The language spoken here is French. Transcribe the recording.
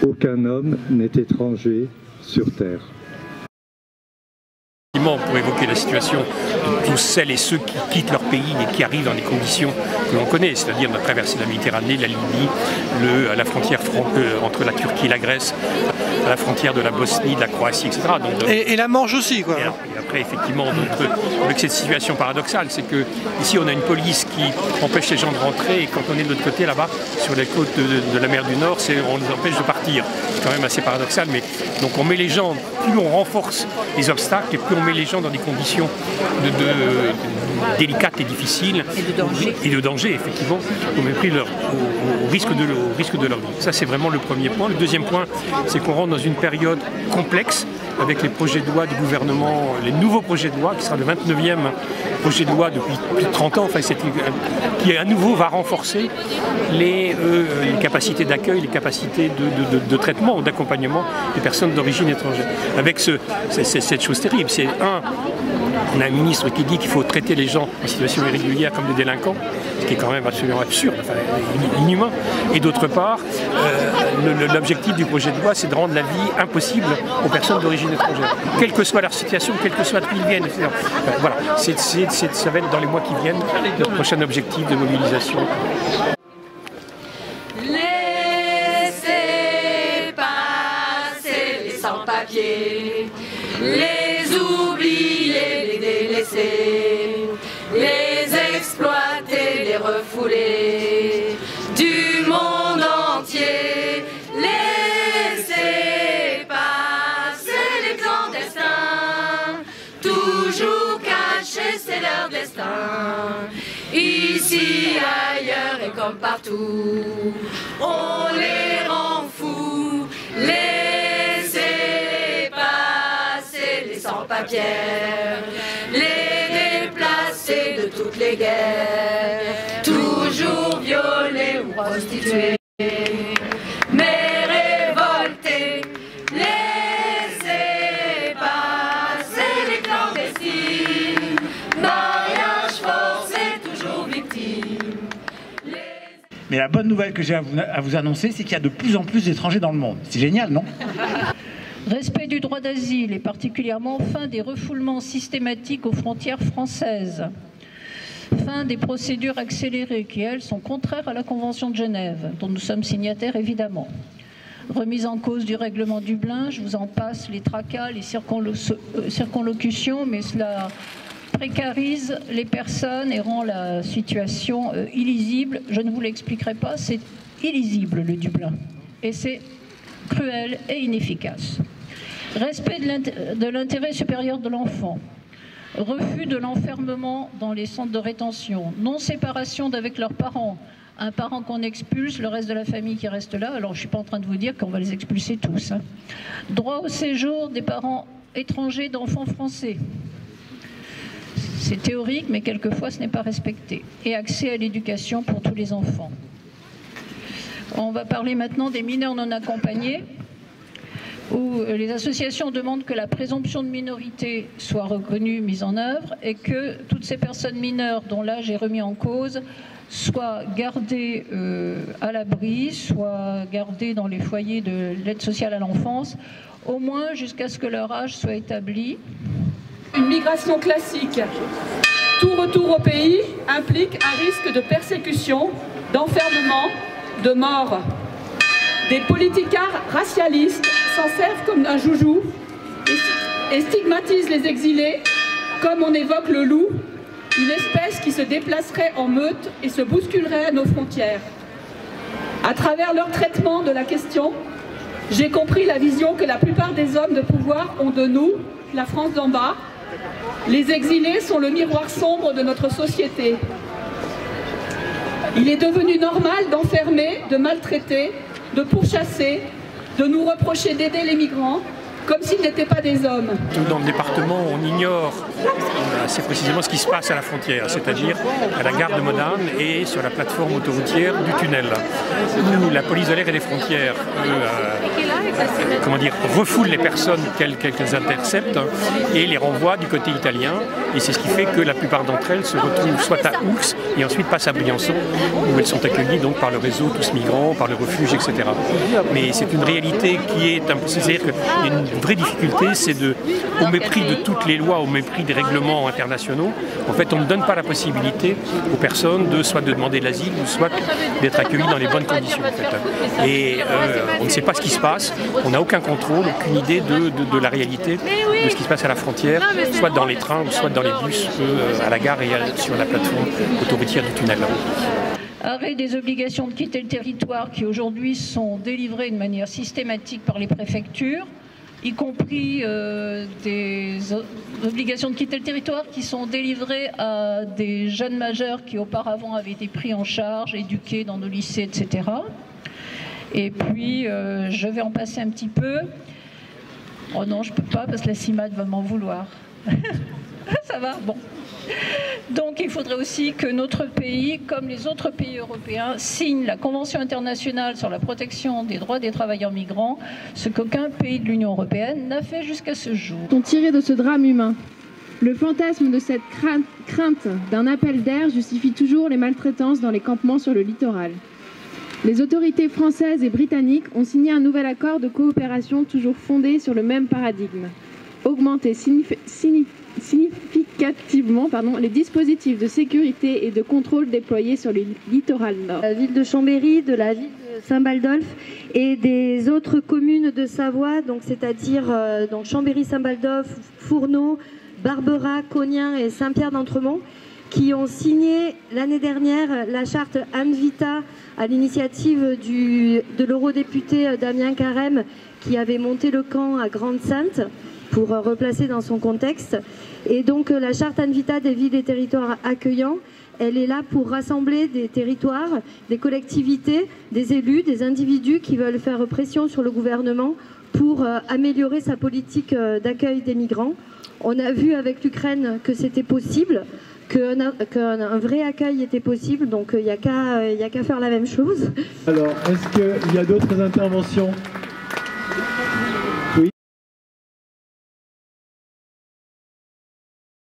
Aucun homme n'est étranger sur terre. Pour évoquer la situation de tous celles et ceux qui quittent leur pays et qui arrivent dans des conditions que l'on connaît, c'est-à-dire de traverser la Méditerranée, la Libye, la frontière entre la Turquie et la Grèce, la frontière de la Bosnie, de la Croatie, etc. Donc, et la Manche aussi, quoi. Et après, effectivement, avec cette situation paradoxale, c'est que ici on a une police qui empêche les gens de rentrer, et quand on est de l'autre côté, là-bas, sur les côtes de la mer du Nord, on les empêche de partir. C'est quand même assez paradoxal, mais donc on met les gens, plus on renforce les obstacles, et plus on met les gens dans des conditions délicates et difficiles. Et de danger, effectivement, au mépris au risque de leur vie. Ça, c'est vraiment le premier point. Le deuxième point, c'est qu'on rentre dans une période complexe avec les projets de loi du gouvernement, les nouveaux projets de loi, qui sera le 29e projet de loi depuis plus de 30 ans, qui à nouveau va renforcer les capacités d'accueil, les capacités de traitement ou d'accompagnement des personnes d'origine étrangère. Avec cette chose terrible, c'est on a un ministre qui dit qu'il faut traiter les gens en situation irrégulière comme des délinquants, ce qui est quand même absolument absurde, enfin, inhumain. Et d'autre part, l'objectif du projet de loi, c'est de rendre la vie impossible aux personnes d'origine étrangère, quelle que soit leur situation, quel que soit d'où ils viennent, etc. Voilà, ça va être dans les mois qui viennent notre prochain objectif de mobilisation. Laissez passer les sans-papiers, les oublier, les délaisser, les exploiter, les refouler du monde entier. Laissez passer les clandestins, toujours cachés, c'est leur destin. Ici, ailleurs et comme partout, on les rend fous. Laissez passer les sans-papiers, les déplacés de toutes les guerres, toujours violés ou prostitués, mais révoltés. Laissez passer les clandestines, mariage forcé, toujours victime. Mais la bonne nouvelle que j'ai à vous annoncer, c'est qu'il y a de plus en plus d'étrangers dans le monde. C'est génial, non ? Respect du droit d'asile et particulièrement fin des refoulements systématiques aux frontières françaises. Fin des procédures accélérées qui, elles, sont contraires à la Convention de Genève, dont nous sommes signataires évidemment. Remise en cause du règlement Dublin, je vous en passe, les tracas, les circonlocutions, mais cela précarise les personnes et rend la situation illisible. Je ne vous l'expliquerai pas, c'est illisible le Dublin. Et c'est cruel et inefficace. Respect de l'intérêt supérieur de l'enfant. Refus de l'enfermement dans les centres de rétention. Non-séparation d'avec leurs parents. Un parent qu'on expulse, le reste de la famille qui reste là. Alors je ne suis pas en train de vous dire qu'on va les expulser tous. Droit au séjour des parents étrangers d'enfants français. C'est théorique, mais quelquefois ce n'est pas respecté. Et accès à l'éducation pour tous les enfants. On va parler maintenant des mineurs non accompagnés, où les associations demandent que la présomption de minorité soit reconnue, mise en œuvre, et que toutes ces personnes mineures dont l'âge est remis en cause soient gardées à l'abri, soient gardées dans les foyers de l'aide sociale à l'enfance, au moins jusqu'à ce que leur âge soit établi. Une migration classique. Tout retour au pays implique un risque de persécution, d'enfermement, de mort. Des politicards racialistes s'en servent comme un joujou et stigmatisent les exilés comme on évoque le loup, une espèce qui se déplacerait en meute et se bousculerait à nos frontières. À travers leur traitement de la question, j'ai compris la vision que la plupart des hommes de pouvoir ont de nous, la France d'en bas. Les exilés sont le miroir sombre de notre société. Il est devenu normal d'enfermer, de maltraiter, de pourchasser, de nous reprocher d'aider les migrants, comme s'ils n'étaient pas des hommes. Dans le département, on ignore assez précisément ce qui se passe à la frontière, c'est-à-dire à la gare de Modane et sur la plateforme autoroutière du tunnel, où la police de l'air et des frontières refoule les personnes qu'elles interceptent et les renvoie du côté italien Et c'est ce qui fait que la plupart d'entre elles se retrouvent soit à Oux et ensuite passent à Briançon, où elles sont accueillies donc par le réseau Tous Migrants, par le refuge, etc. Mais c'est une réalité qui est un peu... C'est-à-dire qu'il y a une vraie difficulté, c'est au mépris de toutes les lois, au mépris des règlements internationaux, en fait on ne donne pas la possibilité aux personnes soit de demander de l'asile, ou soit d'être accueillies dans les bonnes conditions. En fait. Et on ne sait pas ce qui se passe, on n'a aucun contrôle, aucune idée de la réalité de ce qui se passe à la frontière, soit dans les trains, ou soit dans les bus, à la gare et sur la plateforme autoroutière du tunnel. Arrêt des obligations de quitter le territoire qui aujourd'hui sont délivrées de manière systématique par les préfectures, y compris des obligations de quitter le territoire qui sont délivrées à des jeunes majeurs qui auparavant avaient été pris en charge, éduqués dans nos lycées, etc. Et puis, je vais en passer un petit peu. Oh non, je ne peux pas parce que la CIMAD va m'en vouloir. Ça va? Bon. Donc il faudrait aussi que notre pays, comme les autres pays européens, signe la Convention internationale sur la protection des droits des travailleurs migrants, ce qu'aucun pays de l'Union européenne n'a fait jusqu'à ce jour. Tiré de ce drame humain. Le fantasme de cette crainte d'un appel d'air justifie toujours les maltraitances dans les campements sur le littoral. Les autorités françaises et britanniques ont signé un nouvel accord de coopération toujours fondé sur le même paradigme. Augmenter significativement les dispositifs de sécurité et de contrôle déployés sur le littoral nord. La ville de Chambéry, de la ville de Saint-Baldolph et des autres communes de Savoie, donc c'est-à-dire Chambéry, Saint-Baldolph, Fourneau, Barbera, Cognien et Saint-Pierre-d'Entremont, qui ont signé l'année dernière la charte Anne Vita à l'initiative de l'eurodéputé Damien Carême, qui avait monté le camp à Grande-Sainte pour replacer dans son contexte. Et donc la charte Anne Vita des villes et territoires accueillants, elle est là pour rassembler des territoires, des collectivités, des élus, des individus qui veulent faire pression sur le gouvernement pour améliorer sa politique d'accueil des migrants. On a vu avec l'Ukraine que c'était possible, qu'un vrai accueil était possible, donc il n'y a qu'à faire la même chose. Alors, est-ce qu'il y a d'autres interventions ?